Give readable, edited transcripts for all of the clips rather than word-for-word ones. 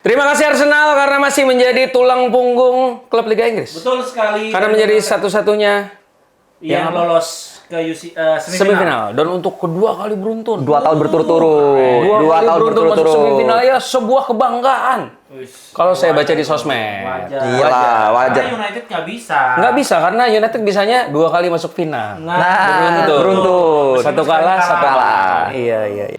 Terima kasih Arsenal karena masih menjadi tulang punggung klub Liga Inggris. Betul sekali. Karena menjadi satu-satunya yang lolos ke semifinal. Dan untuk kedua kali beruntun. 2 tahun berturut-turut. Dua tahun berturut-turut masuk semifinal ya sebuah kebanggaan. Kalau saya baca di sosmed. Gila, wajar. Karena United nggak bisa. Nggak bisa karena United bisanya 2 kali masuk final. Nah, Beruntun. beruntun. Satu kalah, satu kalah. Iya.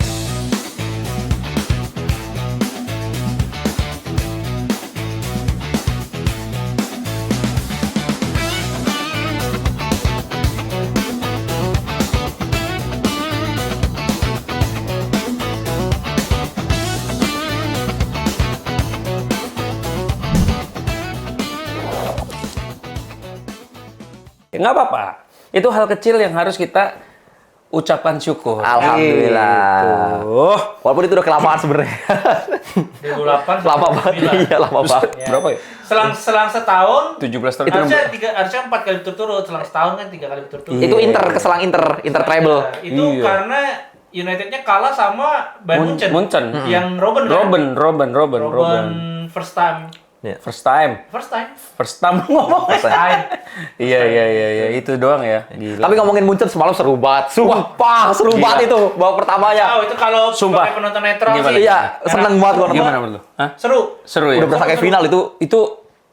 Nggak apa-apa. Itu hal kecil yang harus kita ucapkan syukur. Alhamdulillah. Gitu. Walaupun itu udah kelamaan sebenarnya. 2008 Lama banget. Iya, lama banget. Berapa ya? Selang setahun 17 tahun. harusnya 4 kali berturut-turut, selang setahun kan 3 kali berturut-turut. Itu keselang Inter treble. Itu Iya. karena Unitednya kalah sama Bayern Munchen. Yang Robben. first time. First time ngomong. First time. Iya, itu doang ya. Gila. Tapi ngomongin Munchen semalam seru banget. Sumpah, seru Gila. banget itu babak pertamanya. Oh, itu kalau Sumpah. sebagai penonton netral Gimana? sih. Iya, seneng banget gua nonton. Gimana menurut lu? Hah? Seru ya? Udah berasa kayak final itu.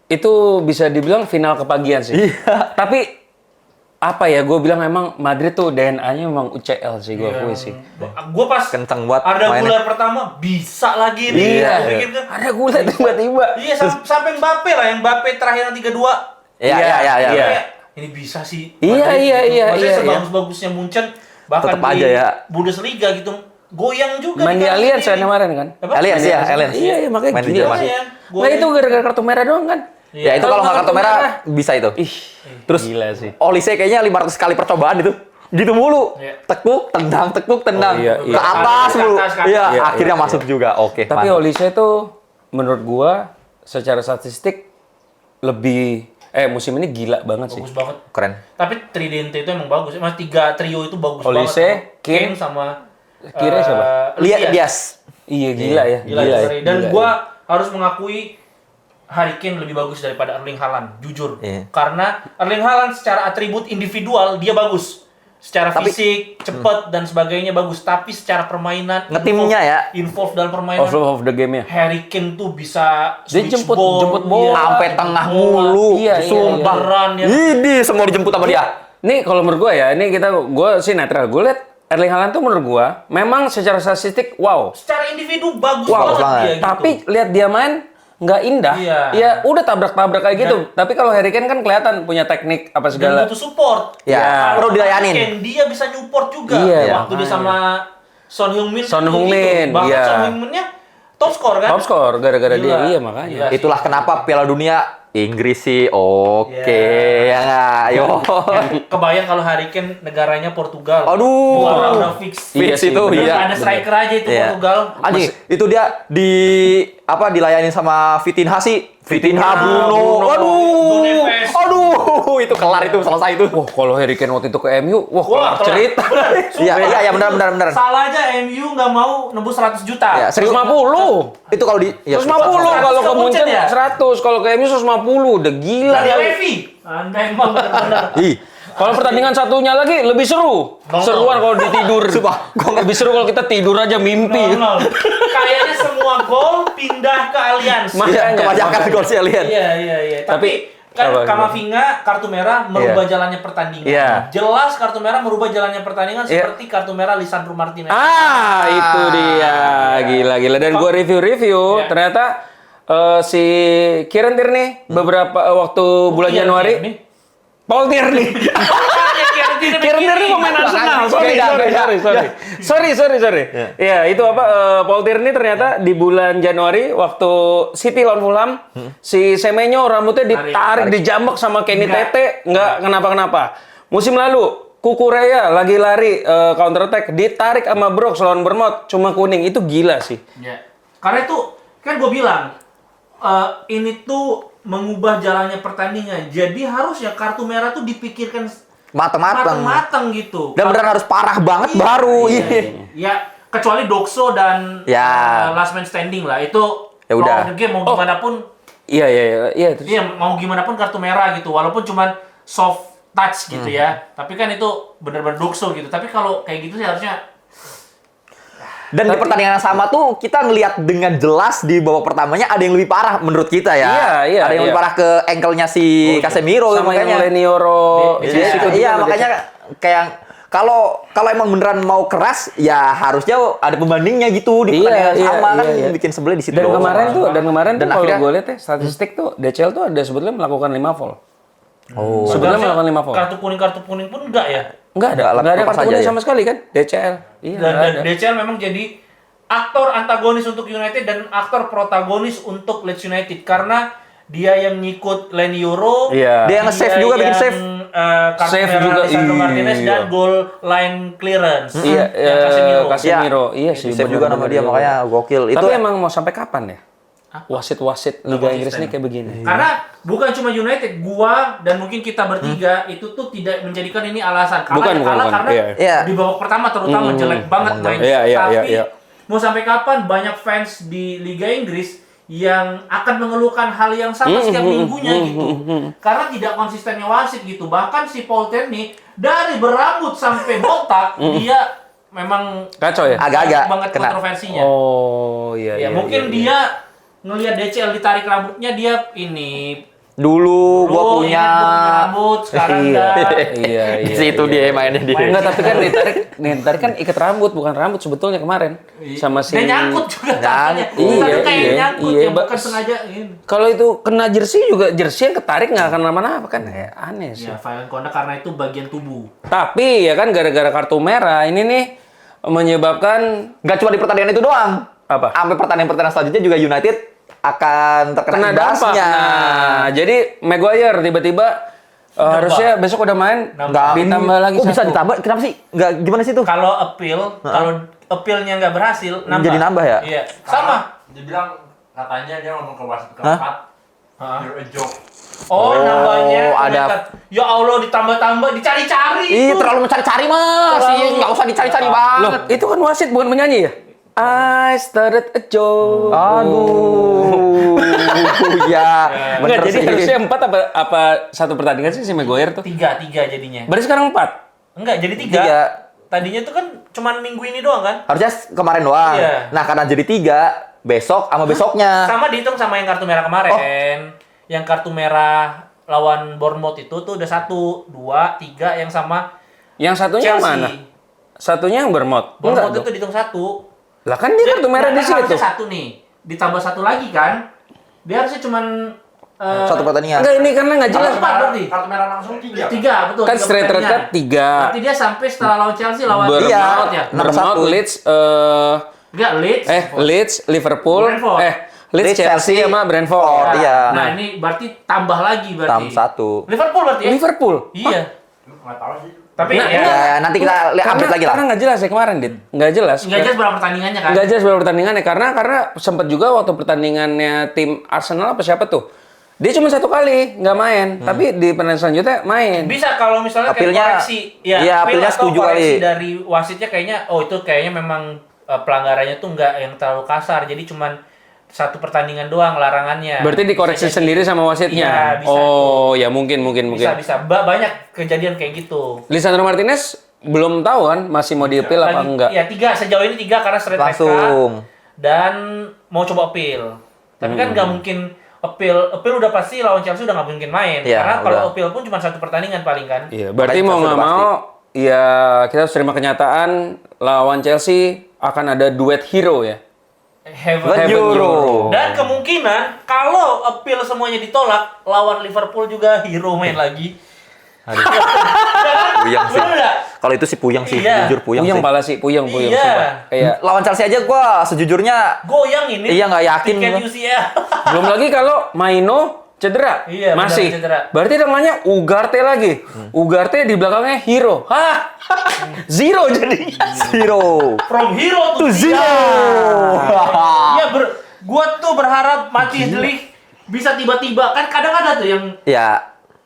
Itu bisa dibilang final kepagian sih. Iya. Tapi apa ya, gue bilang memang Madrid tuh DNA-nya memang UCL sih, gue akui sih. Gue pas Kenceng buat ada mainnya. gular pertama bisa lagi nih. Iya. Gua pikir kan, Ada gula tiba-tiba. iya sampai Mbappe lah, yang Mbappe terakhir yang 3-2. Iya. Kayak, ini bisa sih. Iya. Maksudnya sebagus-bagusnya Munchen bahkan Tetep di aja ya. Bundesliga gitu goyang juga. Main di Allianz kan kemarin kan? Apa? Allianz ya, Allianz. Iya, makanya Main di gila Jerman. sih. Goyang. Nah itu gara-gara kartu merah doang kan? Ya itu kalau nggak kartu merah bisa itu. Ih, Terus gila sih. Olise kayaknya 500 kali percobaan itu. Gitu mulu. Iya. Tekuk, tendang. Oh, iya. Ke atas Ke mulu. atas, ke atas. Iya, Iya, akhirnya iya. masuk juga. Oke. Tapi mantap. Olise itu menurut gua secara statistik lebih musim ini gila banget sih. Bagus banget. Keren. Tapi Tridente itu emang bagus. Mas 3 trio itu bagus Olise, banget. Kane, sama Kira siapa? Dias. Iya gila ya. Gila, ya. Dan Gila, gua ya. harus mengakui Harry Kane lebih bagus daripada Erling Haaland, jujur. Iya. Karena Erling Haaland secara atribut individual dia bagus. Secara fisik, cepat dan sebagainya bagus, tapi secara permainan Ngetimnya ya. involve dalam permainan. of the game ya. Harry Kane tuh bisa Dia switch jemput ball, bola. Sampai tengah mulu. Iya, Sumpah. beneran ya. Ini semua dijemput sama dia. Nih kalau menurut gua ya, ini gua sih netral. Gua lihat Erling Haaland tuh menurut gua memang secara statistik wow. Secara individu bagus Wow, banget banget. dia gitu. Tapi lihat dia main nggak indah. Iya. Ya udah tabrak-tabrak kayak gitu. Tapi kalau Harry Kane kan kelihatan punya teknik apa dan segala. butuh support. Ya, perlu dilayanin. Kane dia bisa support juga. Iya, Waktu dia sama Son Heung-min. Son gitu. Heung-min, Bahkan iya. Son Heung-minnya top score kan? Top score gara-gara dia. Gila. Iya makanya. Gila. Itulah kenapa Piala Dunia Inggris sih. Oke, ya nggak? Yo. Kebayang kalau Harry Kane negaranya Portugal. Aduh. Udah fix. Iya Fix sih, itu, bener. iya. Ada striker aja itu Iya. Portugal. Anjing, itu dia dilayani sama Vitinha sih. Vitinha, Bruno. Bruno Neves. Aduh, itu kelar itu selesai itu. Wah kalau Harry Kane waktu itu ke MU, wah kelar kelar. cerita. Iya, benar. Salah aja MU nggak mau nebus 100 juta. Ya, 150. Itu kalau di 150 100 kalau ke ke Munchen Munchen ya? 100, kalau ke MU 150. Udah gila Dari kali. Levi. Anda emang benar-benar. Ih, Kalau pertandingan satunya lagi lebih seru. Nol-nol. Seruan kalau ditidur. Sumpah, Lebih seru kalau kita tidur aja mimpi. 0-0. Kayaknya semua gol pindah ke Allianz. Makanya. kebanyakan gol sih lihat. Iya. Tapi kan apa, Kamavinga kartu merah merubah jalannya pertandingan. Iya. Jelas kartu merah merubah jalannya pertandingan Iya. seperti kartu merah Lisandro Martinez. Itu dia. Gila. Dan gua review, Iya. ternyata si Kieran Tierney beberapa waktu bulan Kieran Januari. Tierney? Paul Tierney. Kieran Tierney pemain Arsenal. Sorry. Ya, itu apa? Paul Tierney ternyata di bulan Januari waktu City lawan Fulham, si Semenyo rambutnya ditarik, dijambak sama Kenny Tete, nggak kenapa-kenapa. Musim lalu Kukureya lagi lari counter attack, ditarik sama Brooks lawan Bournemouth, cuma kuning. Itu gila sih. Ya. Karena itu kan gue bilang ini tuh mengubah jalannya pertandingan. Jadi harusnya kartu merah tuh dipikirkan matang-matang gitu. Dan beneran harus parah banget baru. Iya. Ya, kecuali Dokso dan Ya. Last Man Standing lah. Itu Ya udah. Law of the game mau gimana pun. Iya, terus. Iya, mau gimana pun kartu merah gitu. Walaupun cuman soft touch gitu ya. Tapi kan itu benar-benar dokso gitu. Tapi kalau kayak gitu sih harusnya. Dan di pertandingan yang sama tuh kita ngelihat dengan jelas di babak pertamanya ada yang lebih parah menurut kita ya. Iya, ada yang lebih parah ke ankle-nya si Casemiro sama makanya. yang Lenioro. Iya, makanya kayak kalau emang beneran mau keras ya harusnya ada pembandingnya gitu di pertandingan sama kan bikin sebelnya di situ. Dan kemarin tuh kalau akhirnya gue lihat ya statistik tuh DCL tuh ada sebetulnya melakukan 5 foul. Oh. Sebetulnya melakukan 5 foul. Kartu kuning pun enggak ya? Enggak ada kartu kuning sama sekali kan DCL. Iya. Dan DCL memang jadi aktor antagonis untuk United dan aktor protagonis untuk Leeds United karena dia yang ngikut Lenioro, Dia yang nge-save juga bikin save. Kartu Save merah juga, Lisandro Martinez iya. dan goal line clearance. Iya, Casemiro. Iya sih. Save juga nama dia makanya gokil. Tapi Itu emang mau sampai kapan ya? Wasit-wasit Liga Inggris ini kayak begini. Karena bukan cuma United, gua dan mungkin kita bertiga itu tuh tidak menjadikan ini alasan. Bukan. Karena Iya. di babak pertama terutama jelek banget main. Tapi mau sampai kapan banyak fans di Liga Inggris yang akan mengeluhkan hal yang sama setiap minggunya gitu. Karena tidak konsistennya wasit gitu. Bahkan si Paul Tierney dari berambut sampai botak dia memang Kacau ya? Agak-agak banget kena. kontroversinya. Oh, iya. Ya mungkin dia ngelihat DCL ditarik rambutnya dia ini dulu gua punya rambut sekarang enggak. Iya. di situ dia mainnya dia. Enggak, tapi kan ditarik kan ikat rambut, bukan rambut sebetulnya kemarin. Sama si Dan nyangkut juga tangannya. Iya, Tapi kayak nyangkut iya, yang bukan sengaja. Kalau itu kena jersey juga, jersey yang ketarik nggak akan lama-lama kan? Aneh sih. Ya, violent conduct karena itu bagian tubuh. Tapi ya kan gara-gara kartu merah ini nih menyebabkan Nggak cuma di pertandingan itu doang. Apa? Sampai pertandingan selanjutnya juga United akan terkena kena dampak. imbasnya. Nah, jadi Maguire tiba-tiba harusnya besok udah main, ditambah lagi Kok bisa satu. ditambah? Kenapa sih? Nggak gimana sih itu? Kalau appeal-nya nggak berhasil, nambah. Jadi nambah ya? Iya. Sama. Dia bilang katanya dia ngomong ke wasit keempat. You're a joke. Oh, nambahnya. ada. ternyata, ya Allah ditambah-tambah, dicari-cari. Ih, itu. terlalu mencari-cari mas. Nggak usah dicari-cari Loh, banget. itu kan wasit bukan penyanyi ya? I started a joke. Aduh. Ya, bener Enggak, jadi sih. harusnya 4 apa satu pertandingan sih si Maguire tuh? Tiga jadinya. Berarti sekarang 4. Enggak, jadi 3. Tiga. Tadinya tuh kan cuman minggu ini doang kan? Harusnya kemarin doang. Iya. Nah, karena jadi 3, besok sama besoknya. Sama dihitung sama yang kartu merah kemarin. Yang kartu merah lawan Bournemouth itu tuh udah 1, 2, 3 yang sama Yang satunya yang Chelsea. mana? Satunya yang Bournemouth. Bournemouth Enggak itu dong. dihitung 1. Lah kan dia kartu merah di situ. Harusnya 1 nih. Ditambah 1 lagi kan? Dia harusnya cuman Satu pertandingan. Enggak, ini karena nggak jelas. Empat berarti. Kartu merah langsung 3. 3, betul. Kan 3 straight red card 3. Berarti dia sampai setelah lawan Chelsea lawan Bournemouth Bournemouth ya? Bournemouth, 6-1. Leeds, Enggak, Leeds, Liverpool, Brentford. Leeds, Chelsea sama Brentford. Iya. Nah, ini berarti tambah lagi berarti. Tambah 1. Liverpool berarti ya? Liverpool. Iya. Nggak tahu sih. Tapi Nah, ya Ya, nanti kita lihat update lagi lah. Karena nggak jelas ya kemarin, Dit. Nggak jelas. nggak jelas berapa pertandingannya kan? Nggak jelas berapa pertandingannya karena sempat juga waktu pertandingannya tim Arsenal apa siapa tuh. Dia cuma 1 kali nggak main, tapi di pertandingan selanjutnya main. Bisa kalau misalnya kayak Appeal-nya- koreksi, iya, appeal appeal-nya atau setuju koreksi kali. dari wasitnya kayaknya, itu kayaknya memang pelanggarannya tuh nggak yang terlalu kasar, jadi cuman 1 pertandingan doang larangannya. Berarti dikoreksi Bisa jadi. sendiri sama wasitnya. Iya, bisa Oh, ya mungkin. Bisa. Banyak kejadian kayak gitu. Lisandro Martinez belum tahu kan masih mau di-appeal apa enggak. Iya, 3 sejauh ini 3 karena straight red card Langsung. dan mau coba appeal. Tapi kan nggak mungkin appeal udah pasti lawan Chelsea udah nggak mungkin main. Iya, Karena kalau udah. appeal pun cuma 1 pertandingan paling kan. Iya, berarti Makanya mau sudah nggak pasti. mau, ya kita harus terima kenyataan lawan Chelsea akan ada duet hero ya. Heaven Euro. Dan kemungkinan kalau appeal semuanya ditolak, lawan Liverpool juga hero main lagi. Puyeng sih. Bener nggak? Kalau itu sih puyeng sih, Iya. jujur puyeng Puyeng sih. pala sih, puyeng Iya. sumpah. Kayak Lawan Chelsea aja gua sejujurnya Goyang ini. Iya, nggak yakin Tiket gua. UCL. belum lagi kalau Maino cedera. Iya, benar, masih. cedera. Berarti namanya Ugarte lagi. Ugarte di belakangnya hero. Hah? Zero jadinya. Zero. From hero to Zero. Iya, gua tuh berharap Matthias De Ligt bisa tiba-tiba, kan kadang ada tuh yang Ya,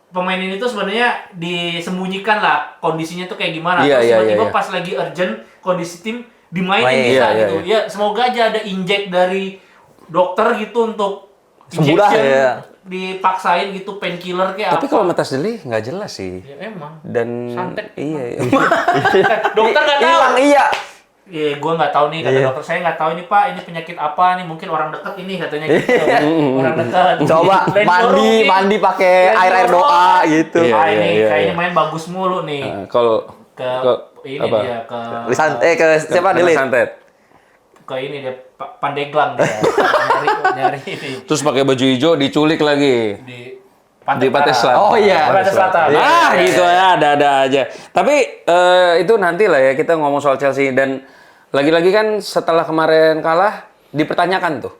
pemain ini tuh sebenarnya disembunyikan lah kondisinya tuh kayak gimana. Iya, Terus iya, tiba-tiba iya. pas lagi urgent kondisi tim dimainin Main. bisa Iya, gitu. iya, Ya semoga aja ada injek dari dokter gitu untuk Sembuh dah, injection, ya. dipaksain gitu painkiller kayak Tapi apa. kalau Metazeli nggak jelas sih. Ya emang. Dan Santet. iya. Dokter nggak tahu. Hilang iya. Iya, gue nggak tahu nih, kata Iya. dokter saya nggak tahu ini Pak, ini penyakit apa nih, mungkin orang dekat ini katanya gitu. Orang dekat. Coba Lain mandi pakai air doa gitu. Iya, Ah, ini iya, kayaknya iya. main bagus mulu nih. Kalau Ini apa? dia ke Lisan ke siapa Kena Delit? santet. ke ini dia Pandeglang dia. nyari ini Terus pakai baju hijau diculik lagi. di Di Pantai Selatan. Oh iya. Pantai Selatan. Ah, gitu ya, ada aja. Tapi itu nanti lah ya kita ngomong soal Chelsea dan lagi-lagi kan setelah kemarin kalah dipertanyakan tuh.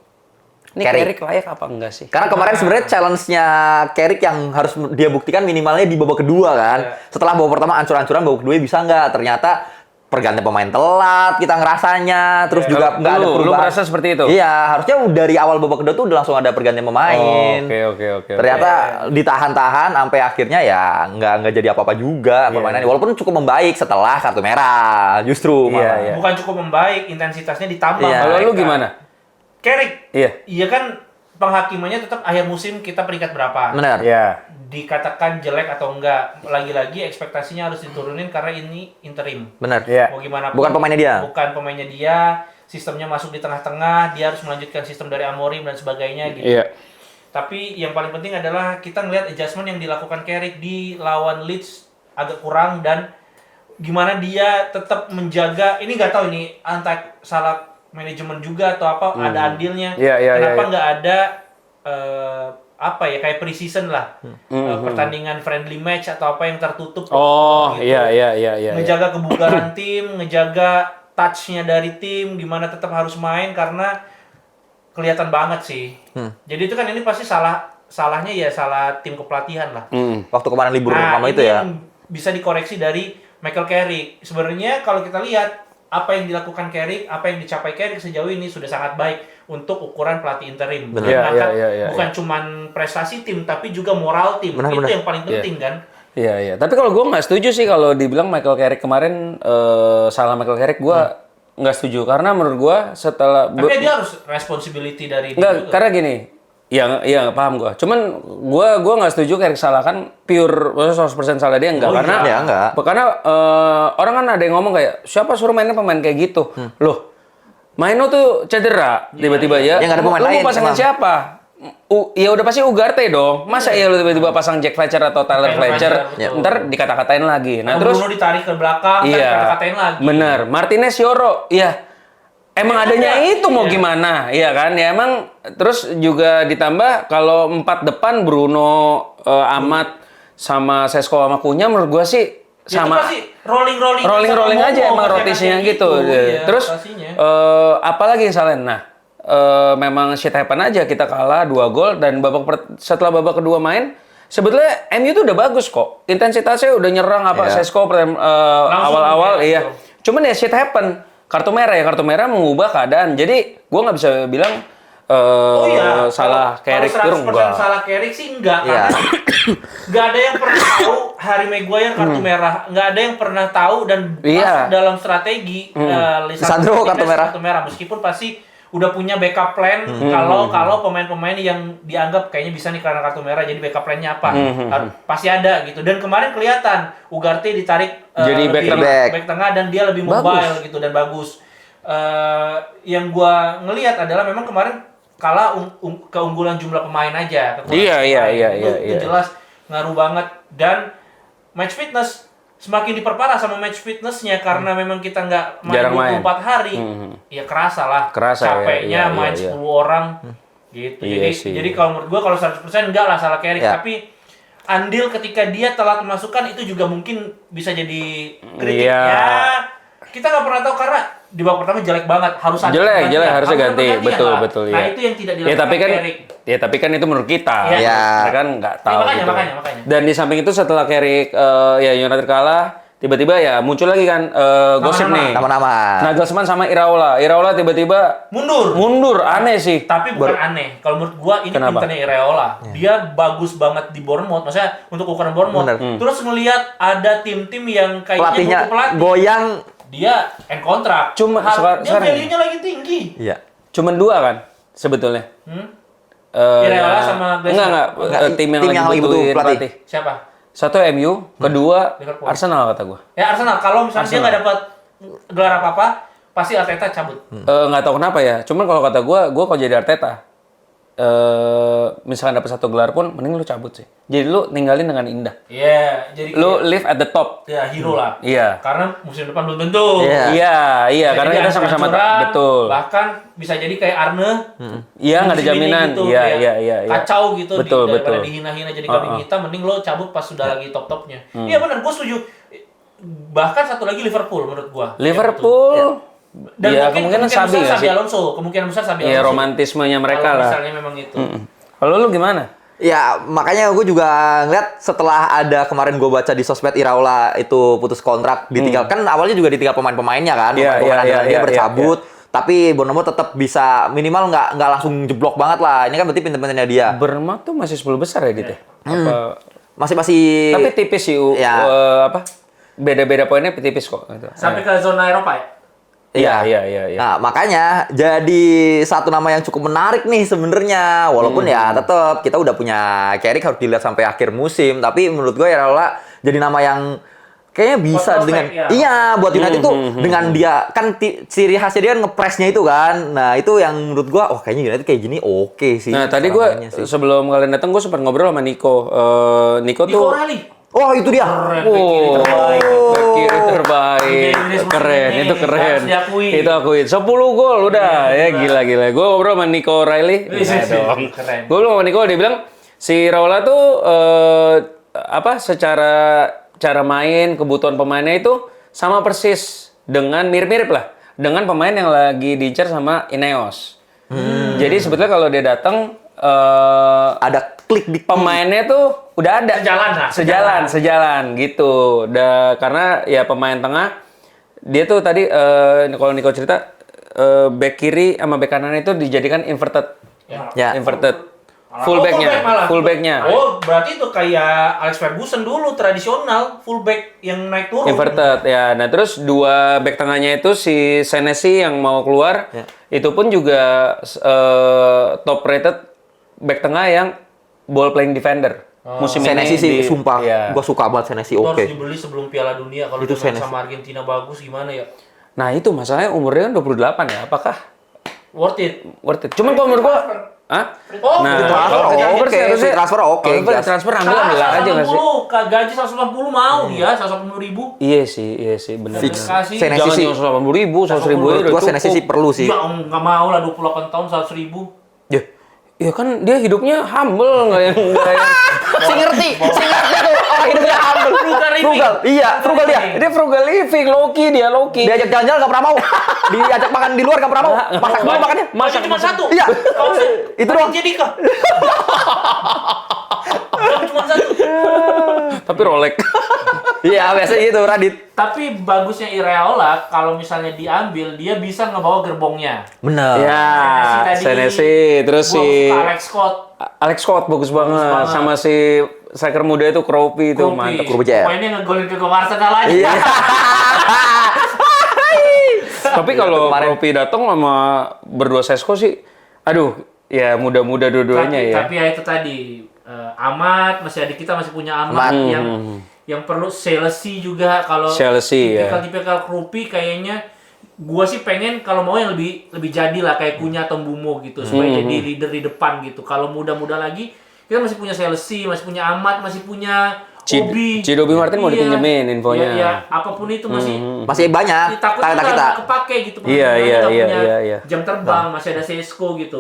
Ini Carrick. Carrick layak apa enggak sih? Karena kemarin sebenarnya challenge-nya Carrick yang harus dia buktikan minimalnya di babak kedua kan. Setelah babak pertama ancur-ancuran, babak kedua bisa nggak? Ternyata pergantian pemain telat kita ngerasanya, terus juga nggak ada perubahan. Lu merasa seperti itu? Iya, harusnya dari awal babak kedua tuh udah langsung ada pergantian pemain. Oke. Ternyata ditahan-tahan sampai akhirnya ya nggak jadi apa-apa juga permainannya. Walaupun cukup membaik setelah kartu merah justru. malah. Iya. Bukan cukup membaik, intensitasnya ditambah. Iya. Kalau lu mereka. gimana? Carrick. Iya. Iya kan penghakimannya tetap akhir musim kita peringkat berapa? Benar. Iya. Dikatakan jelek atau enggak, lagi-lagi ekspektasinya harus diturunin karena ini interim. Benar. Iya. Mau gimana Bukan pemainnya dia. Bukan pemainnya dia, sistemnya masuk di tengah-tengah, dia harus melanjutkan sistem dari Amorim dan sebagainya gitu. Iya. Tapi yang paling penting adalah kita ngelihat adjustment yang dilakukan Carrick di lawan Leeds agak kurang dan gimana dia tetap menjaga, ini nggak tahu ini antara salah manajemen juga atau apa, ada andilnya. Iya, Kenapa iya. nggak ada apa ya kayak pre-season lah, pertandingan friendly match atau apa yang tertutup. Oh, gitu. iya. Ngejaga kebugaran tim, ngejaga touch-nya dari tim, gimana tetap harus main karena kelihatan banget sih. Jadi itu kan ini pasti salahnya ya salah tim kepelatihan lah. Waktu kemarin libur pertama ini itu ya. yang bisa dikoreksi dari Michael Carrick. Sebenarnya kalau kita lihat apa yang dilakukan Carrick, apa yang dicapai Carrick sejauh ini sudah sangat baik untuk ukuran pelatih interim. Benar. Karena Iya, bukan cuman prestasi tim tapi juga moral tim. Benar, itu benar. yang paling penting kan. Iya. Tapi kalau gue nggak setuju sih kalau dibilang Michael Carrick kemarin salah Michael Carrick, gue nggak setuju karena menurut gue setelah Tapi dia harus responsibility dari dia nggak juga. karena gini, iya paham gue. Cuman gue nggak setuju Carrick salah kan pure 100% salah dia enggak karena iya, enggak. karena orang kan ada yang ngomong kayak siapa suruh mainnya pemain kayak gitu loh. Maino tuh cedera tiba-tiba ya. Ya, nggak ada pemain Lu lain, mau pasangin emang. siapa? Ya udah pasti Ugarte dong. Masa ya lu tiba-tiba pasang Jack Fletcher atau Tyler Fletcher, betul. ntar dikata-katain lagi. Nah, terus Bruno ditarik ke belakang, kan kata-katain lagi. bener. Martinez Yoro, iya. Emang Ya, adanya ada. itu mau Iya. gimana, iya kan? Ya emang terus juga ditambah kalau 4 depan Bruno, Amat sama Sesko sama Kunya menurut gua sih Ya, sama itu pasti rolling rolling aja emang pakai rotasinya kayak gitu. Iya, Terus rotasinya. apalagi yang salah? Nah, memang shit happen aja kita kalah 2 gol dan setelah babak kedua main sebetulnya MU tuh udah bagus kok. Intensitasnya udah nyerang apa Iya. Sesko awal-awal ya, iya. Cuman ya shit happen. Kartu merah mengubah keadaan. Jadi gua nggak bisa bilang salah Carrick kalau 100% enggak. salah Carrick sih enggak Iya. karena nggak ada yang pernah tahu Harry Maguire kartu merah, nggak ada yang pernah tahu dan Iya. masuk dalam strategi Lisandro kartu merah. meskipun pasti udah punya backup plan kalau pemain-pemain yang dianggap kayaknya bisa nih karena kartu merah, jadi backup plan-nya apa pasti ada gitu. Dan kemarin kelihatan Ugarte ditarik Jadi back lebih tengah. back tengah dan dia lebih mobile gitu dan bagus. Yang gua ngelihat adalah memang kemarin kalah keunggulan jumlah pemain aja. kekurangan Iya, pemain. iya. Itu jelas ngaruh banget dan match fitness semakin diperparah sama match fitnessnya karena memang kita nggak main Jarang 24 hari. Ya kerasa lah. Kerasa, capeknya iya, main iya. 10 orang gitu. Iya jadi sih. jadi kalau menurut gua kalau 100% enggak lah salah Carrick, Ya. tapi andil ketika dia telat memasukkan itu juga mungkin bisa jadi kritik. Iya. Ya, kita nggak pernah tahu karena di babak pertama jelek banget, harus ada Jelek, pergantian. harusnya Harus ada ganti. pergantian Betul, lah. betul, Nah, iya. itu yang tidak dilakukan Ya tapi kan itu menurut kita. Iya. Iya. Kita kan nggak tahu makanya, gitu. makanya. Dan di samping itu setelah Carrick ya United kalah, tiba-tiba ya muncul lagi kan gosip nih. Nama-nama. Nagelsmann sama Iraola. Iraola tiba-tiba mundur, aneh sih. Tapi bukan aneh. Kalau menurut gua ini Kenapa? pinternya Iraola. Dia bagus banget di Bournemouth. Maksudnya untuk ukuran Bournemouth. Bener. Terus ngelihat ada tim-tim yang kayaknya Pelatihnya butuh pelatih. goyang. Dia end kontrak. Cuma dia sekarang- value-nya lagi tinggi. Iya. Cuman 2 kan? sebetulnya. Iraola sama Glazer. Enggak, tim yang lagi butuh pelatih. Siapa? Satu MU, kedua Liverpool. Arsenal kata gua. Ya Arsenal. Kalau misalnya dia nggak dapat gelar apa-apa, pasti Arteta cabut. Nggak tahu kenapa ya. Cuman kalau kata gua kalau jadi Arteta, misalkan dapat 1 gelar pun, mending lu cabut sih. Jadi lu ninggalin dengan indah. Iya, jadi Lu live at the top. ya hero lah. Iya. Karena musim depan belum tentu. Iya, Bisa karena jadi kita sama-sama hancur-hancuran, betul. Bahkan bisa jadi kayak Arne. Iya, nggak ada musim ini jaminan. gitu, Iya, kayak iya. Kacau gitu Betul, daripada betul. dihina-hina jadi kambing hitam, mending lo cabut pas sudah lagi top-topnya. Iya benar, gue setuju. Bahkan satu lagi Liverpool menurut gua. Liverpool. Dan Ya, kemungkinan kemungkinan Sabi nggak besar Sabi sih? Alonso, kemungkinan besar Sabi Alonso. Iya, romantismenya mereka Kalau lah. misalnya memang itu. Kalau lu gimana? Ya, makanya gue juga ngeliat setelah ada kemarin gue baca di sosmed Iraola itu putus kontrak, ditinggal. Kan awalnya juga ditinggal pemain-pemainnya kan, Iya, pemain-pemain iya, andalan dia iya, bercabut. Tapi Bournemouth tetap bisa minimal nggak langsung jeblok banget lah. Ini kan berarti pinter-pinternya dia. Bournemouth tuh masih 10 besar ya gitu. Apa? Masih Tapi tipis sih, Ya. apa? Beda-beda poinnya tipis kok. Gitu. Sampai ke zona Eropa ya. Iya. Nah, makanya jadi satu nama yang cukup menarik nih sebenarnya. Walaupun ya tetap kita udah punya Carrick harus dilihat sampai akhir musim, tapi menurut gue Iraola jadi nama yang kayaknya bisa Buat dengan prospek, ya. iya buat United tuh dengan dia kan ciri khasnya dia kan ngepresnya itu kan. Nah, itu yang menurut gue kayaknya United kayak gini oke sih. Nah, tadi cara gue mainnya sih. sebelum kalian datang gue sempat ngobrol sama Nico. Nico Nico tuh O'Reilly. Oh, itu dia. Keren, back kiri terbaik. back kiri terbaik. Liga Inggris musim Keren, ini itu keren. harus diakui. Itu akuin. 10 gol udah. Ya gila. Gue ngobrol sama Nico O'Reilly. Wih, Iya dong. keren. Gue ngobrol sama Nico, dia bilang si Iraola tuh secara cara main, kebutuhan pemainnya itu sama persis dengan mirip-mirip lah dengan pemain yang lagi diincar sama Ineos. Jadi sebetulnya kalau dia datang Ada klik di pemainnya tuh udah ada sejalan gitu. Karena ya pemain tengah dia tuh tadi kalau Nico cerita back kiri sama back kanan itu dijadikan inverted. Ya. Inverted. Fullback malah. Fullbacknya. Oh, berarti itu kayak Alex Ferguson dulu tradisional fullback yang naik turun. Inverted ya. Nah, terus 2 back tengahnya itu si Senesi yang mau keluar itu pun juga top rated back tengah yang ball playing defender. Musim Senesi ini sih sumpah. Iya. Gua suka banget Senesi. Itu harus Oke. dibeli sebelum Piala Dunia kalau Itu dia main Senesi. sama Argentina bagus gimana ya? Nah, itu masalahnya umurnya kan 28 ya. Apakah Worth it. worth it? Cuman kalau menurut gua, Oh, nah, gitu. kalau Oke, harusnya free transfer oke, Kalau jelas. transfer ambil aja nggak sih? Gaji 180 mau dia, 180.000. Iya sih, benar. Fix. Kasih. Senesi Jangan sih. yang 180.000, 100.000 Menurut udah gua Senesi cukup. sih perlu sih. Ya nggak mau lah 28 tahun 100.000. Ya kan dia hidupnya humble nggak yang Si ngerti tuh orang hidupnya humble. Frugal living. Frugal. Iya, frugal dia. dia frugal living, Loki. Diajak jalan-jalan nggak pernah mau. Diajak makan di luar nggak pernah mau. Masak dulu makannya. Masih cuma satu. Iya. Kalau saya Itu doang. jadi kah? Cuma satu. Tapi Rolex. Iya, biasa gitu Radit. Tapi bagusnya Iraola kalau misalnya diambil dia bisa ngebawa gerbongnya. Bener. Ya, Senesi, terus Gua si suka Alex Scott. Alex Scott bagus banget, sama si striker muda itu Kropi itu mantap. Kropi Jaya. Poinnya ngegolin ke gol Arsenal aja. Iya. Tapi kalau Kropi datang sama berdua Sesko sih, aduh, ya muda-muda dua-duanya ya. Tapi ya itu tadi Amat masih ada, kita masih punya Amat yang perlu Chelsea juga. Kalau Chelsea, ya. tipikal Kropi kayaknya gua sih pengen kalau mau yang lebih jadi lah kayak Kunya atau Mbumo gitu supaya jadi leader di depan gitu. Kalau muda-muda lagi kita masih punya Chelsea, masih punya Amat, masih punya Obi. Cidobi Martin mau dipinjemin infonya. Iya, apapun itu Masih banyak takutnya kita. nggak kepake gitu. Iya, Pemain-pemainnya nggak punya iya. jam terbang, masih ada Sesko gitu.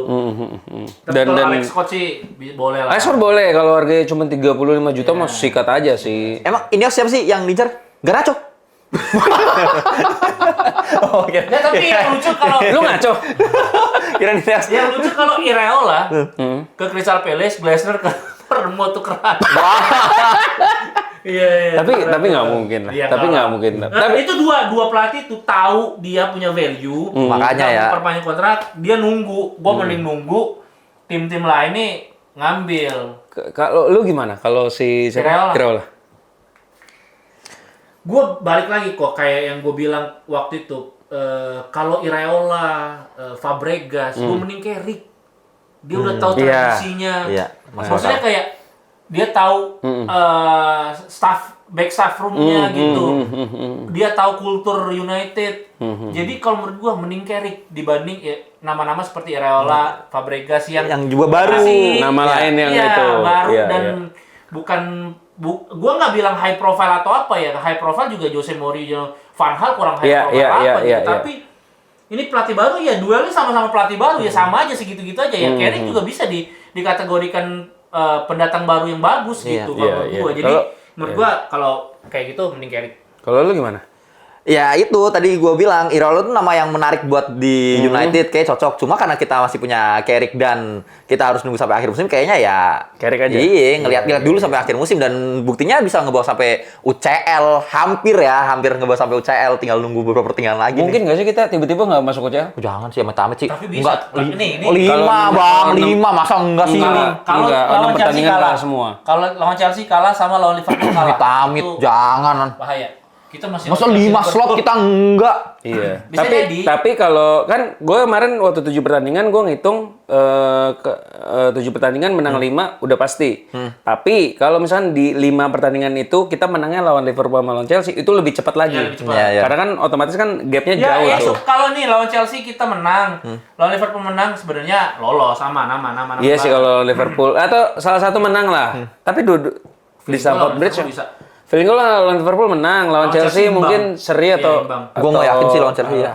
Tapi Dan- kalau dan- Alex Scott sih boleh lah. Alex Scott boleh kalau harganya cuma 35 juta mah sikat aja sih. Emang ini siapa sih yang diincar? Garnacho. Oh, Ya, tapi yang lucu kalau Lu ngaco? Kira nih yang lucu kalau Iraola ke Crystal Palace, Glazer ke Bournemouth tukeran. Iya. Tapi nggak mungkin lah. Iya, Tapi nggak lah. mungkin lah. Nah, itu dua pelatih tuh tahu dia punya value. Makanya ya. Perpanjang kontrak, dia nunggu. Gua mending nunggu tim-tim lain nih ngambil. Kalau lu gimana? Kalau si siapa? Iraola. Iraola. Gue balik lagi kok kayak yang gue bilang waktu itu. Kalau Iraola, Fabregas, gue mending Carrick. Dia udah tahu Iya. tradisinya. Iya, Maksudnya kayak dia tahu back staff room-nya gitu. Dia tahu kultur United. Jadi kalau menurut gua mending Carrick dibanding nama-nama seperti Areola, Fabregas yang juga baru. masih- Nama lain yang iya, itu. baru Iya, dan iya. bukan gua nggak bilang high profile atau apa ya. High profile juga Jose Mourinho, Van Hal kurang high Iya, profile iya, apa iya, gitu. iya, iya. Tapi ini pelatih baru ya, duelnya sama-sama pelatih baru ya sama aja segitu-gitu aja ya. Carrick juga bisa dikategorikan pendatang baru yang bagus Iya, gitu iya, kalau menurut iya. gua. Jadi Kalau- menurut gua kalau kayak gitu mending Carrick. Kalau lu gimana? Ya itu tadi gue bilang Iraola itu nama yang menarik buat di United, kayak cocok. Cuma karena kita masih punya Carrick dan kita harus nunggu sampai akhir musim, kayaknya ya Carrick aja. Iya, ngeliat dulu sampai akhir musim dan buktinya bisa ngebawa sampai UCL, hampir ngebawa sampai UCL, tinggal nunggu beberapa pertandingan lagi. Mungkin nggak sih kita tiba-tiba nggak masuk UCL? Jangan sih, amit-amit sih. Tapi bisa. Ini. Lima Kalau bang, enam- lima masa enggak sih? Enggak. Kalau Enggak, lawan 6 Chelsea pertandingan kalah kalah semua. Kalau lawan Chelsea kalah sama lawan Liverpool kalah. Amit-amit, Itu jangan. bahaya. Kita masih Masa lawan 5 Liverpool. slot kita enggak? Iya. Bisa jadi. Tapi kalau kan gue kemarin waktu 7 pertandingan gue ngitung 7 pertandingan menang 5 udah pasti. Tapi kalau misalnya di 5 pertandingan itu kita menangnya lawan Liverpool sama lawan Chelsea itu lebih cepat lagi. Iya, lebih cepat. Iya, iya. Karena kan otomatis kan gapnya Ya, jauh itu tuh. kalau nih lawan Chelsea kita menang, lawan Liverpool menang sebenarnya lolos sama nama. Iya sih kalau Liverpool atau salah satu menang lah. Tapi di Stamford Bridge bisa. feeling gue lawan Liverpool menang, lawan Chelsea imbang. mungkin seri Iya, atau imbang. Gue nggak yakin sih lawan Chelsea ya.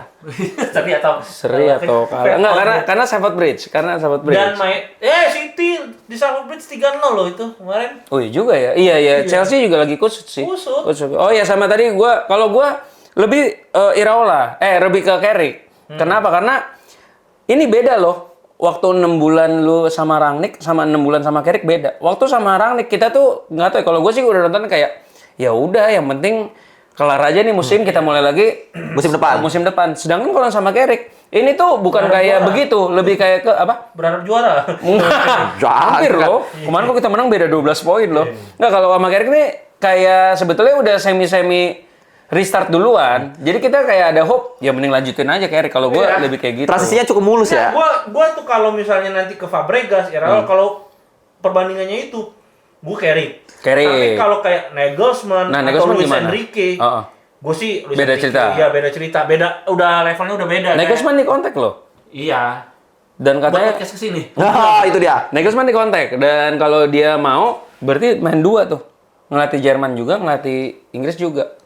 Tapi atau seri atau kalah. Enggak karena Stamford Bridge, dan main City di Stamford Bridge 3-0 loh itu kemarin. Oh iya juga ya. Iya. Chelsea juga lagi kusut sih. Kusut. Oh ya sama tadi kalau gua lebih Iraola, lebih ke Carrick. Kenapa? Karena ini beda loh. Waktu 6 bulan lu sama Rangnick sama 6 bulan sama Carrick beda. Waktu sama Rangnick kita tuh nggak tahu ya, kalau gue sih udah nonton kayak ya udah yang penting kelar aja nih musim kita mulai lagi Musim depan. musim depan. Sedangkan kalau sama Carrick ini tuh bukan kayak begitu, lebih kayak ke apa? Berharap juara. Hampir loh. Kemarin kok kita menang beda 12 poin loh. Nggak, kalau sama Carrick nih kayak sebetulnya udah semi-semi restart duluan. Jadi kita kayak ada hope, ya mending lanjutin aja Carrick. Kalau gue Iya. lebih kayak gitu. Transisinya cukup mulus ya. Gua tuh kalau misalnya nanti ke Fabregas, kalau perbandingannya itu gua Carrick. Carrick. Tapi kalau kayak Nagelsmann Nah, atau Nagelsmann Luis gimana? Enrique, Heeh. gue sih Luis Beda Enrique. cerita. Iya, beda cerita. Udah levelnya udah beda. Nagelsmann di kontak loh. Iya. Dan Buat katanya podcast kesini. Nah, itu dia. Nagelsmann di kontak. Dan kalau dia mau, berarti main 2 tuh. Ngelatih Jerman juga, ngelatih Inggris juga.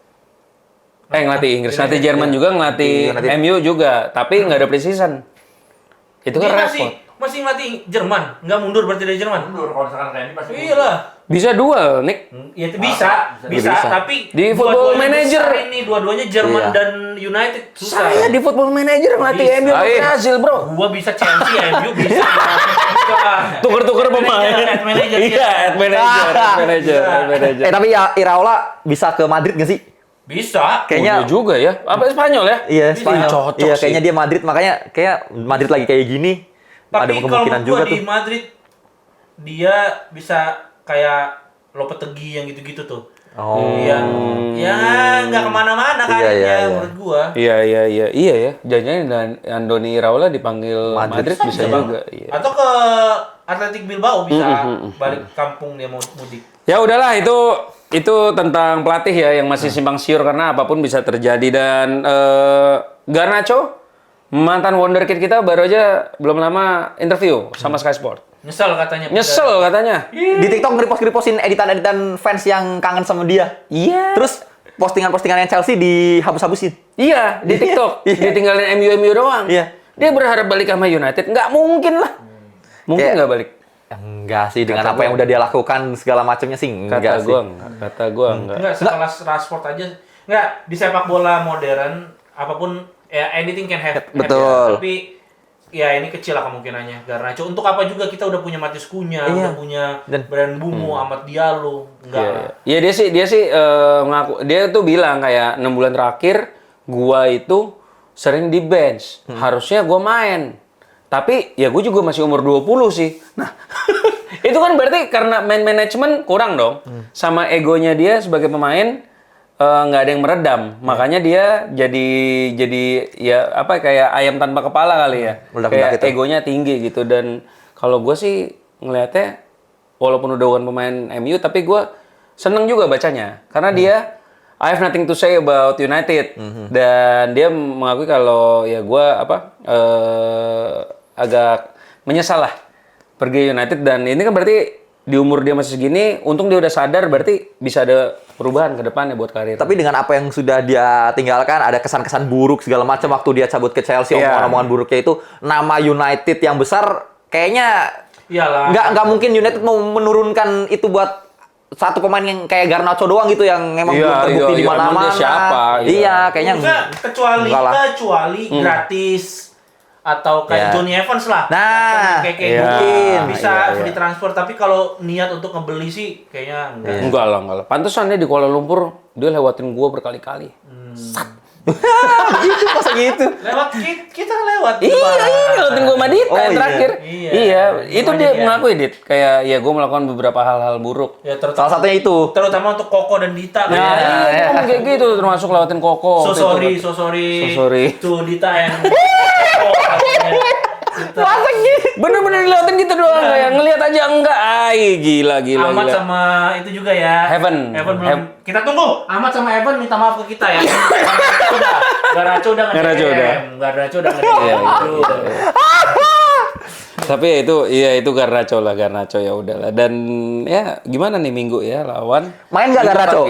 Ngelatih Inggris, ngelatih Jerman juga, ngelatih Ngelatih- MU juga. Tapi nggak ada preseason. Itu kan Dia repot. masih ngelatih Jerman, nggak mundur berarti dari Jerman. Mundur kalau misalkan kayak ini pasti Iya lah. Bisa dual, Nick. Ya itu bisa, Bisa. tapi Di Football dua-duanya Manager. besar ini dua-duanya Jerman Iya. dan United susah. Saya di Football Manager ngelatih Bisa. MU sama Brazil, bro. Gua bisa Chelsea, MU bisa. Tuker-tuker pemain. Head manager, Iya, head manager, head manager, head manager. Tapi ya Iraola bisa ke Madrid nggak sih? Bisa. Kayaknya Iya juga ya. Apa Spanyol ya? iya Bisa. Spanyol. Cocok Iya, sih. kayaknya dia Madrid, makanya kayak Madrid lagi kayak gini. Ada Tapi kalau kemungkinan menurut juga gua di tuh. Madrid dia bisa kayak Lopetegui yang gitu-gitu tuh. Oh. Yang ya nggak kemana-mana Iya, kayaknya iya, iya. menurut gua. Iya ya. Jangan Andoni Iraola dipanggil Madrid. Madrid, bisa juga. Iya. Atau ke Athletic Bilbao bisa balik kampung dia mau mudik. Ya udahlah itu tentang pelatih ya yang masih simpang siur karena apapun bisa terjadi dan Garnacho mantan wonderkid kita baru aja belum lama interview sama Sky Sport. Nyesel katanya. Nyesel katanya. Di TikTok nge-repostin editan-editan fans yang kangen sama dia. Iya. Terus postingan-postingan yang Chelsea dihapus-hapusin. Iya, di TikTok. Iya. Ditinggalin MU doang. Iya. Dia berharap balik sama United. Nggak mungkin lah. Mungkin Kayak- nggak balik. Enggak sih, dengan Kata apa yang gua. udah dia lakukan segala macamnya sih enggak Kata sih. gua enggak. Enggak sekelas Rashford aja. Enggak, di sepak bola modern apapun ya anything can happen. Betul. Tapi ya ini kecil lah kemungkinannya. Garnacho untuk apa juga kita udah punya Matius Cunha, Iya. udah punya Dan- Brand Bumo, Ahmad Diallo. Enggak. Iya, iya. Iya, dia sih ngaku dia tuh bilang kayak 6 bulan terakhir gua itu sering di bench. Harusnya gua main. Tapi ya gue juga masih umur 20 sih. Nah, itu kan berarti karena main manajemen kurang dong. Sama egonya dia sebagai pemain nggak ada yang meredam. Makanya dia jadi ya apa kayak ayam tanpa kepala kali ya. Meledak-meledak Kayak gitu. egonya tinggi gitu dan kalau gue sih ngelihatnya walaupun udah bukan pemain MU tapi gue seneng juga bacanya karena dia I have nothing to say about United dan dia mengakui kalau ya gue agak menyesal lah pergi United dan ini kan berarti di umur dia masih segini, untung dia udah sadar berarti bisa ada perubahan ke depannya buat karir. Tapi dengan apa yang sudah dia tinggalkan, ada kesan-kesan buruk segala macam waktu dia cabut ke Chelsea, omongan-omongan buruknya itu, nama United yang besar kayaknya Iyalah. nggak mungkin United mau menurunkan itu buat satu pemain yang kayak Garnacho doang gitu yang emang belum terbukti di emang mana-mana. dia siapa? Iya, kayaknya Enggak, kecuali gratis atau kayak Johnny Evans lah. Nah, kayak mungkin bisa free transfer, tapi kalau niat untuk ngebeli sih kayaknya enggak. Enggak lah. Pantesan dia di Kuala Lumpur, dia lewatin gua berkali-kali. Begitu masa gitu. Lewat kita lewat. Iya, lewatin gua sama Dita yang iya. terakhir. Iya. Iya, itu Gimana dia dia? mengakui, Dit. Kayak ya gua melakukan beberapa hal-hal buruk. Ya Salah satunya itu. terutama untuk Koko dan Dita. Nah, iya, dia ngomong kayak gitu, termasuk lewatin Koko. So waktu itu. sorry. Tuh Dita yang Bener-bener dilewatin gitu doang, kayak ngelihat aja enggak. Gila. Ahmad sama itu juga ya. Heaven. belum. Kita tunggu. Ahmad sama Evan minta maaf ke kita ya. Garnacho udah Garnacho udah. Garnacho udah nge-DM. Tapi ya itu Garnacho ya udahlah. Dan ya gimana nih Minggu ya lawan? Main nggak Garnacho?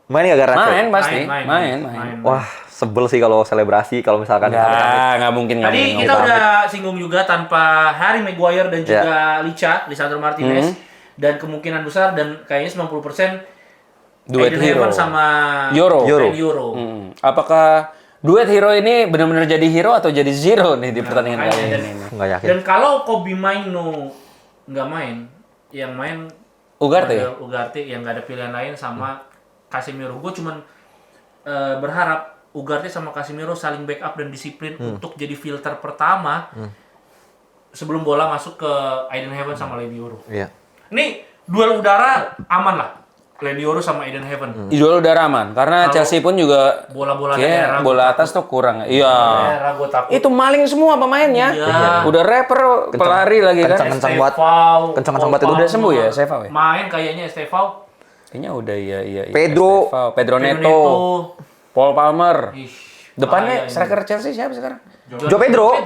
Main nggak Garnacho? Main pasti, Main. main. Wah, sebel sih kalau selebrasi kalau misalkan Nggak mungkin. Tadi kita udah singgung juga tanpa Harry Maguire dan juga Lisandro Martinez dan kemungkinan besar dan kayaknya 90% duet Eden hero Hazard sama Euro. Euro. Apakah duet hero ini benar-benar jadi hero atau jadi zero nih di pertandingan kali ini? nggak yakin. Dan kalau Kobe Mainoo nggak main, yang main Ugarte. Ugarte yang nggak ada pilihan lain sama Casemiro. Gue cuman berharap Ugarte sama Casemiro saling backup dan disiplin untuk jadi filter pertama sebelum bola masuk ke Eden Hazard sama Leny Yoro. Iya. Ini duel udara aman lah. Leny Yoro sama Eden Hazard. Jual udah aman karena Kalau Chelsea pun juga Bola-bola kayak daerah, bola gua atas tuh kurang. Iya. Daerah gue takut. Itu maling semua pemainnya. Iya. Udah rapper, pelari lagi kan. Kencang banget. Kencang banget itu. Udah sembuh ya, Estevao ya? Main kayaknya Estevao. Kayaknya udah iya. Pedro. Estevao, Pedro Neto, Paul Palmer. Depannya striker Chelsea siapa sekarang? Joe Pedro.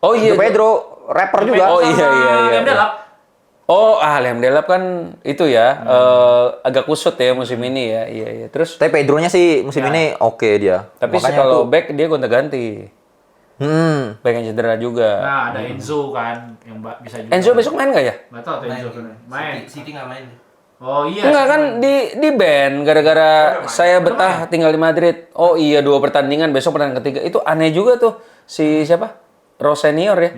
Oh iya. Joe Pedro, rapper juga. Oh iya. Liam Delap. Oh, Liam Delap kan itu ya, agak kusut ya musim ini ya. Iya. Terus Tapi Pedronya sih musim ini oke dia. tapi Makanya kalau tuh- back dia gonta-ganti. Back yang cedera juga. Nah, ada Enzo kan yang bisa juga. Enzo besok main nggak ya? Nggak tahu tuh Enzo main. City nggak main. Oh iya. Enggak kan di ban gara-gara saya betah tinggal di Madrid. Oh iya 2 pertandingan besok pertandingan ketiga. Itu aneh juga tuh si siapa? Rose senior ya.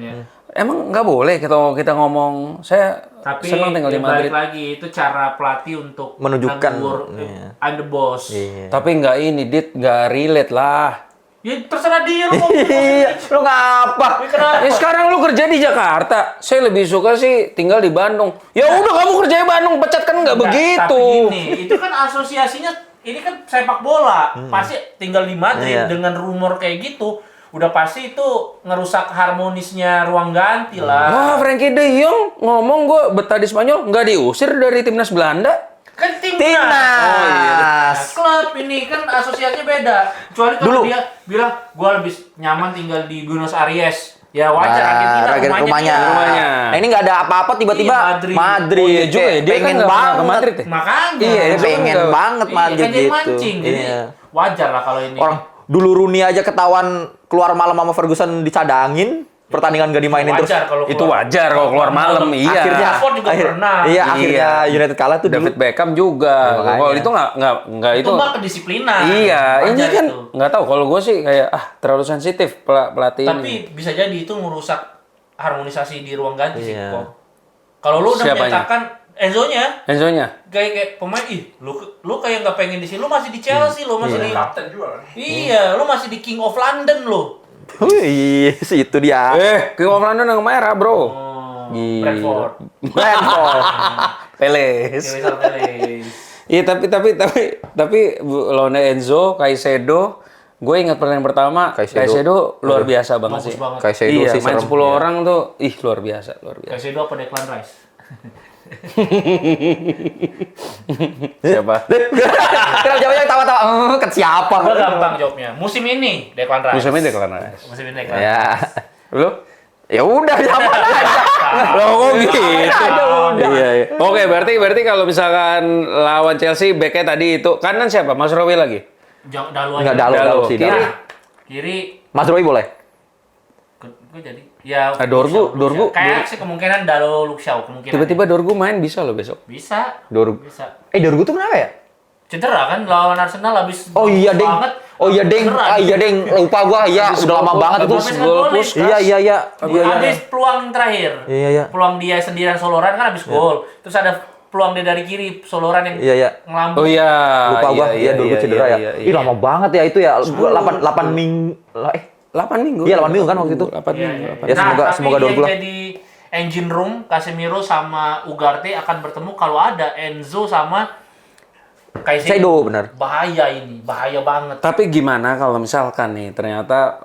Emang nggak boleh kita ngomong saya Tapi senang tinggal di Madrid. balik lagi itu cara pelatih untuk Menunjukkan, negur, I'm the boss. Iya. Tapi nggak ini Dit nggak relate lah. Ya terserah dia lu mau. Iya, lu ngapa? Ya sekarang lu kerja di Jakarta, saya lebih suka sih tinggal di Bandung. Ya udah kamu kerja di Bandung, pecat kan nggak begitu. Tapi gini, itu kan asosiasinya ini kan sepak bola. Pasti tinggal di Madrid Iya. dengan rumor kayak gitu. Udah pasti itu ngerusak harmonisnya ruang ganti lah. Wah, Frankie De Jong ngomong gue betah di Spanyol, nggak diusir dari timnas Belanda. Kan timnas. Timnas. Klub ini kan asosiasinya beda. Kecuali kalau Dulu. dia bilang gua lebih nyaman tinggal di Buenos Aires. Ya wajar Argentina rumahnya. Rumahnya. Nah, ini nggak ada apa-apa tiba-tiba Iya, Madrid. Madrid. Oh iya juga ya, dia kan pengen nggak pernah banget ke Madrid ya? Makanya. Iya, Dia pengen Betul. banget Iya, Madrid kan jadi gitu. mancing. Jadi Iya. wajar lah kalau ini. Orang dulu Rooney aja ketahuan keluar malam sama Ferguson dicadangin, pertandingan gak dimainin terus. wajar kalau Itu keluar. wajar kalau keluar malam, iya. Akhirnya Rashford juga pernah. Iya, akhirnya United kalah tuh David dulu. Beckham juga. makanya. Kalau itu nggak itu mah kedisiplinan. Iya, ini Wajar kan itu. nggak tahu. Kalau gue sih kayak terlalu sensitif pelatih Tapi ini. bisa jadi itu merusak harmonisasi di ruang ganti sih Iya. kok. Kalau lu udah Siapanya? menyatakan Enzo-nya Enzo-nya. kayak pemain, lu kayak nggak pengen di sini, lu masih di Chelsea, lu masih di Kapten juga kan. iya, lu masih di King of London lu. Wih, itu dia. King of London yang merah, bro. Oh, Gila. Brentford. Brentford. Peles. Crystal Palace. Iya, tapi lawannya Enzo, Caicedo, Gue ingat pertandingan pertama, Caicedo luar biasa banget Bagus sih. banget. Caicedo Iya, sih main serem. 10 orang tuh, luar biasa, luar biasa. Caicedo apa Declan Rice? Siapa? Kenapa jawabnya tawa-tawa? Ke siapa? Gue gampang jawabnya. Musim ini Declan Rice. Musimnya Declan Rice. Musim ini Declan Rice. Ya. Lu? Ya udah siapa aja. Loh kok gitu? udah. Iya, iya. Oke, berarti kalau misalkan lawan Chelsea, backnya tadi itu kanan siapa? Mas Rowi lagi? Dalu aja. Enggak Dalu sih. Kiri? Kiri. Mas Roy boleh. Gue jadi. Ya. Dorgu. Kayak sih kemungkinan Dalu Luxiao kemungkinan. Tiba-tiba Dorgu main bisa loh besok. Bisa. Dorgu. Bisa. Dorgu tuh kenapa ya? Cedera kan lawan Arsenal habis. Oh iya, Deng. banget. Oh iya, Deng. Cedera. Ah iya, Deng. Lupa gua. Iya, udah lama banget itu. Habis gol push. Iya. Habis peluang terakhir. Iya. Peluang dia sendirian soloran kan habis gol. Terus ada peluang dia dari kiri soloran yang Iya. ngelambung. Oh iya. Lupa gua. Iya, Dorgu cedera ya. Ih, lama banget ya itu ya. 8 minggu. 8 minggu. Iya, 8 minggu kan waktu itu. 8 Iya, minggu. iya. 8 Ya, semoga tapi Dorgu lah. yang jadi engine room Casemiro sama Ugarte akan bertemu kalau ada Enzo sama Caicedo benar. Bahaya ini, bahaya banget. Tapi gimana kalau misalkan nih ternyata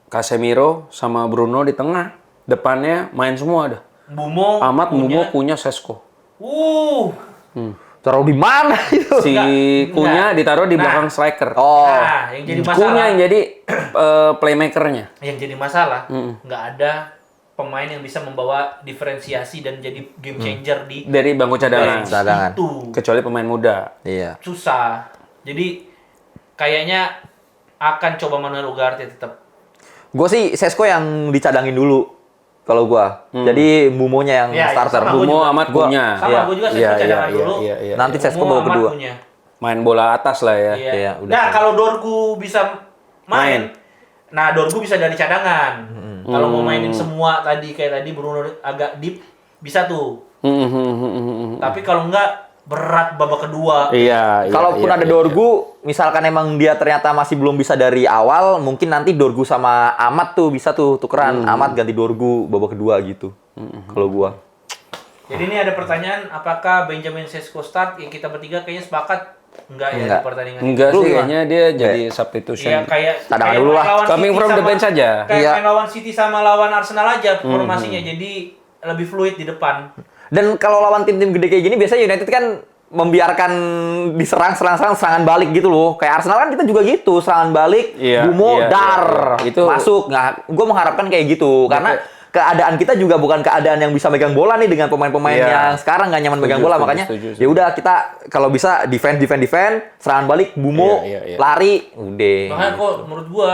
Casemiro sama Bruno di tengah, depannya main semua dah. Bumo Mumo, Kunya, Sesko. Taruh di mana itu? Si Kunya ditaruh di Nah. belakang striker. Oh. Nah, yang jadi masalah. Kunya yang jadi playmakernya. Yang jadi masalah, nggak ada pemain yang bisa membawa diferensiasi dan jadi game changer di Dari bangku cadangan. Cadangan. itu. Kecuali pemain muda. Iya. Susah. Jadi kayaknya akan coba Manuel Ugarte tetap. Gue sih Sesko yang dicadangin dulu kalau gua. Jadi Bumonya yang Ya, starter. sama. Gua Bumo juga. amat Gua- Kunya. Sama, Iya. gue juga Iya, Sesko cadangan dulu. iya. Nanti Sesko Bumo bawa amat kedua. punya. Main bola atas lah ya. Iya. Iya, udah. Nah, kalau Dorgu bisa main, nah Dorgu bisa dari cadangan. Kalau mau mainin semua tadi kayak tadi Bruno agak deep bisa tuh. Tapi kalau enggak berat babak kedua. Iya. Kalaupun ada Dorgu, misalkan emang dia ternyata masih belum bisa dari awal, mungkin nanti Dorgu sama Amat tuh bisa tuh tukeran. Amat ganti Dorgu babak kedua gitu. Kalau gua. Jadi ini ada pertanyaan, apakah Benjamin Sesko start? Yang kita bertiga kayaknya sepakat enggak ya Enggak. di pertandingan Enggak Lu sih, gimana? kayaknya dia jadi substitution. Iya kayak Cadangan kayak dulu main lah. lawan Coming City from the sama- bench aja. Kayak Iya. main lawan City sama lawan Arsenal aja formasinya. Jadi lebih fluid di depan. Dan kalau lawan tim-tim gede kayak gini, biasanya United kan membiarkan diserang, serangan balik gitu loh. Kayak Arsenal kan kita juga gitu, serangan balik, Iya, Bumo, iya, dar, iya. Itu- masuk. Nah, gue mengharapkan kayak gitu. Karena keadaan kita juga bukan keadaan yang bisa megang bola nih dengan pemain-pemain Iya. yang sekarang nggak nyaman megang bola. Makanya setuju. ya udah kita kalau bisa defend, serangan balik, Bumo, Iya. lari, udah. Makanya kok menurut gua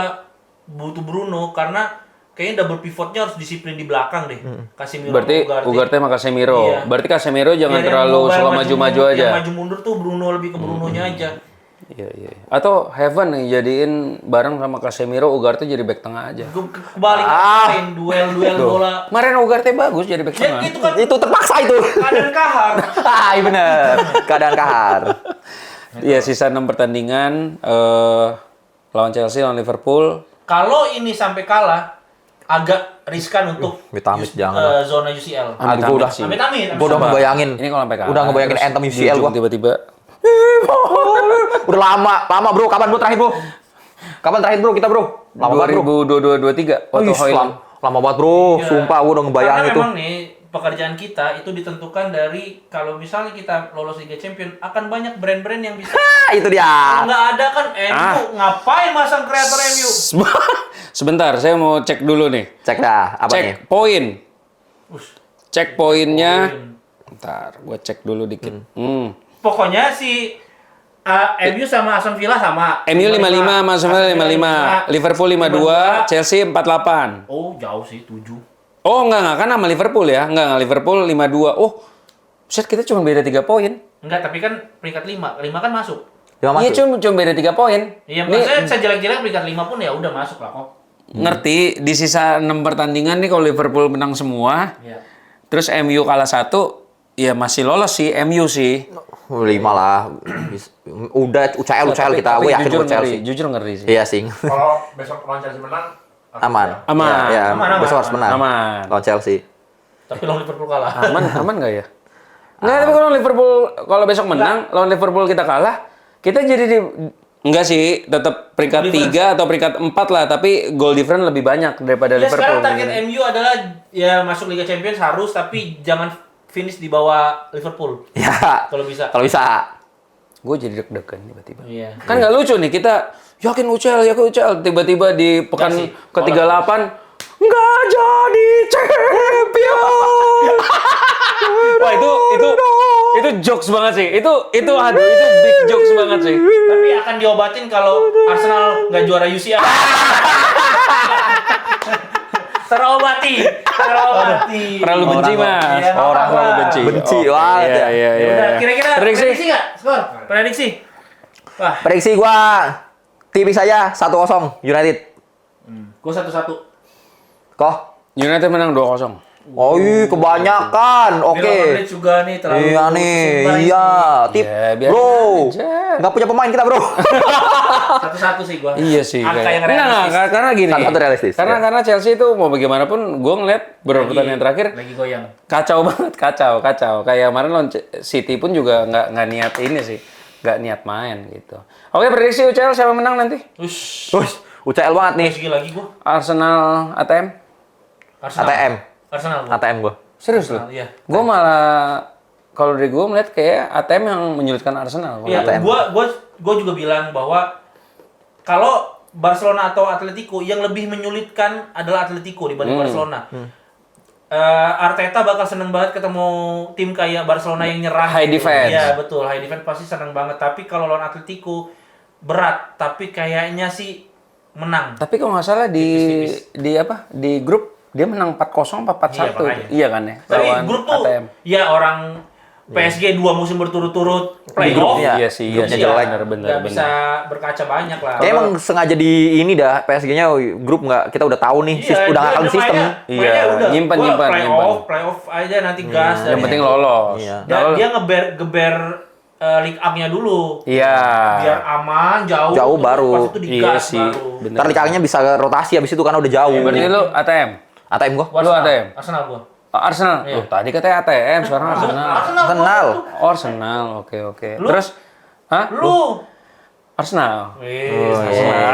butuh Bruno karena kayaknya double pivotnya harus disiplin di belakang deh. Casemiro Berarti sama Ugarte sama Casemiro. Iya. Berarti Casemiro jangan Biar yang terlalu mobile selalu maju-maju mundur- aja. Yang maju mundur tuh Bruno lebih ke Brunonya aja. Iya. Atau Heaven nih jadiin bareng sama Casemiro, Ugarte jadi back tengah aja. Gue kebalik main duel bola. Kemarin Ugarte bagus jadi back Ya tengah. itu kan Itu terpaksa itu. keadaan kahar. Iya bener. Keadaan kahar. Iya, sisa 6 pertandingan lawan Chelsea, lawan Liverpool. Kalau ini sampai kalah agak riskan untuk Amit-amit jangan lah. zona UCL. Amit-amit Gua udah sih. Amit-amit. Gue udah ngebayangin. Ini kalau sampai kalah. Udah ngebayangin terus anthem di UCL ujung gua. tiba-tiba Udah lama bro. Kapan bro terakhir bro? Kapan terakhir bro kita bro? Lama banget bro. 2022-23 Oh, waktu ih, Hoyland. lama banget bro. Iya. Sumpah gue udah ngebayangin Karena itu. memang nih pekerjaan kita itu ditentukan dari kalau misalnya kita lolos Liga Champion akan banyak brand-brand yang bisa. Itu dia. Kalau nggak ada kan MU ngapain masang kreator MU? Sebentar, saya mau cek dulu nih. Cek dah apa nih? Cek poin. Ush. Cek poinnya. Bentar, gua cek dulu dikit. Pokoknya si MU sama Aston Villa sama. MU 55, Mas Aston Villa 55, Liverpool 52, Chelsea 48. Oh, jauh sih 7. Oh, enggak kan sama Liverpool ya? Enggak, Liverpool 52. Oh, set kita cuma beda 3 poin. Enggak, tapi kan peringkat 5. 5 kan masuk. Dia Iya, masuk. cuma beda 3 poin. Iya, Nih, maksudnya sejelek-jelek peringkat 5 pun ya udah masuk lah kok. ngerti di sisa 6 pertandingan nih kalau Liverpool menang semua, Iya. terus MU kalah 1, ya masih lolos sih MU sih. 5 lah. Udah UCL kita. Tapi Gue yakin jujur buat Chelsea. ngeri, jujur ngeri sih. Iya sing. Kalau besok lawan Chelsea menang, Aman. Aman. Ya, Aman, besok harus menang. Aman. Lawan Chelsea. Tapi lawan Liverpool kalah. Aman nggak ya? Nggak, tapi kalau Liverpool kalau besok menang, lawan Liverpool kita kalah, kita jadi Enggak sih, tetap peringkat Goal 3 atau peringkat 4 lah, tapi goal difference lebih banyak daripada Ya Liverpool. sekarang target MU adalah ya masuk Liga Champions harus, tapi jangan finish di bawah Liverpool. Ya. Kalau bisa. Kalau bisa. Gue jadi deg-degan tiba-tiba. Iya. Kan nggak lucu nih, kita yakin UCL, tiba-tiba di pekan Nggak sih. ke-38 nggak jadi champion. Wah itu jokes banget sih. Itu aduh itu big jokes banget sih. Tapi akan diobatin kalau Arsenal nggak juara UCL. Terobati. Terlalu benci mas. Iya, Orang apa-apa. terlalu benci. Benci, Oke, wah, Iya. Udah, kira-kira Prediksi. prediksi nggak? Skor? Prediksi. Wah, Prediksi gua tipis aja 1-0 United. gua 1-1. Kok? United menang 2-0. Oh, kebanyakan. Oke. Milan Madrid juga nih terlalu Iya nih, seimbang iya. Tip, Ya, biarin bro. aja. Nggak punya pemain kita, bro. 1-1 sih gua. Iya sih. Angka yang Nah, realistis. karena gini. Satu realistis, Karena ya. karena Chelsea itu mau bagaimanapun, gue ngeliat beberapa pertandingan terakhir Lagi goyang. kacau banget, kacau. Kayak kemarin lawan City pun juga nggak niat ini sih, nggak niat main gitu. Oke, prediksi UCL siapa menang nanti? Ush. Ush, UCL banget nih. PSG lagi gua. Arsenal, ATM? Arsenal. ATM. Arsenal gua. ATM gua. Serius loh? Iya. Gue malah kalau dari gue melihat kayak ATM yang menyulitkan Arsenal. Iya, ATM. gua juga bilang bahwa kalau Barcelona atau Atletico yang lebih menyulitkan adalah Atletico dibanding Barcelona. Arteta bakal seneng banget ketemu tim kayak Barcelona yang nyerang. High defense. Iya, betul. High defense pasti seneng banget. Tapi kalau lawan Atletico berat, tapi kayaknya sih menang. Tapi kalau nggak salah di Tipis-tipis. di grup dia menang 4-0 apa 4-1. makanya. Iya kan ya? Tapi Lawan grup tuh ATM. ya orang PSG 2 musim berturut-turut playoff. grupnya. Iya sih, Grupnya iya, jelek. bener. Nggak bisa berkaca banyak lah. Kayak emang sengaja di ini dah PSG-nya grup nggak kita udah tahu nih, udah ngakalin sistem. Iya, nyimpen. Playoff aja nanti gas. Yang penting lolos. Iya. Dia geber League Up-nya dulu. Iya. Biar aman, jauh. Jauh terus baru. Pas itu Iya digas sih. baru. Bener. Ntar dikalinya bisa rotasi abis itu karena udah jauh. Berarti lu ATM? ATM gua. Gua Lu ATM? Arsenal gua. Arsenal. Iya. Loh, tadi katanya ATM, sekarang Arsenal. Arsenal. Oh, Arsenal. Oke. Lu? Terus hah? Lu. Arsenal. Wih, iya.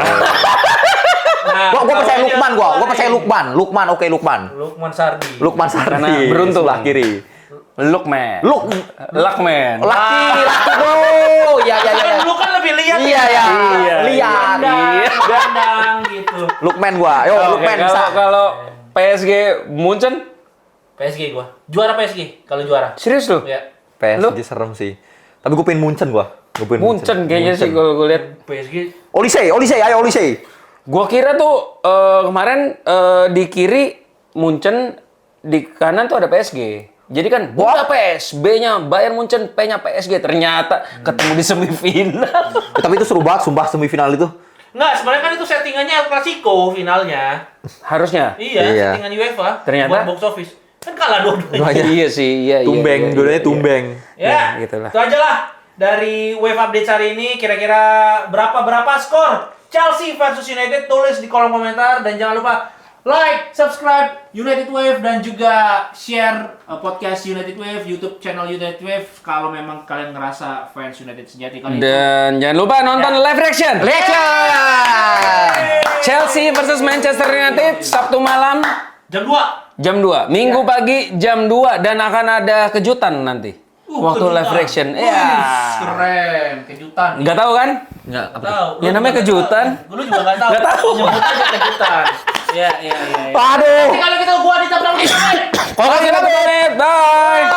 Nah, Gua percaya kalau Lukman dia gua. Gua keluar percaya nih. Lukman. Lukman Lukman Sardi. Lukman Sardi. Karena beruntung. Sebelah kiri. Luckman. Luckman, Luckman. bro. Ya. Lu kan lebih lihat. Iya. Iya. Lihat. Gandang gitu. Lukman gua. Yo, Oke, Lukman bisa. kalau PSG Munchen, PSG gua. Juara PSG kalau juara. serius lu? Ya. PSG Lu? serem sih. Tapi gue pengen Munchen gua. Munchen kayaknya sih kalau gue lihat. PSG Olise, ayo Olise. Gua kira tuh kemarin di kiri Munchen, di kanan tuh ada PSG. Jadi kan B-nya Bayern Munchen, P-nya PSG. Ternyata ketemu di semifinal. Tapi itu seru banget sumpah semifinal itu. Nggak, sebenarnya kan itu settingannya El Clasico finalnya. Harusnya. Iya. Settingan UEFA. Ternyata? Buat box office. Kan kalah dua-duanya. Iya sih, iya. Tumbeng, dua-duanya tumbeng. Ya, gitulah. itu aja lah. Dari UEFA Update hari ini, kira-kira berapa skor Chelsea versus United? Tulis di kolom komentar. Dan jangan lupa like, subscribe United Wave, dan juga share podcast United Wave, YouTube channel United Wave kalau memang kalian ngerasa fans United sejati kali itu. Dan jangan lupa nonton live reaction. Chelsea versus Manchester United Sabtu malam Jam 2. jam 2. Minggu pagi jam 2 dan akan ada kejutan nanti. Waktu Kejutan. live reaction. Wih, Ya. keren, kejutan. Nggak tahu kan? Enggak, Tahu. Ya, namanya kejutan. Lu juga nggak tahu. Nggak tahu. Nyebut aja kejutan. Iya. Aduh. Nanti kalau kita gua ditabrak di sana. Oke, kita pamit. Bye.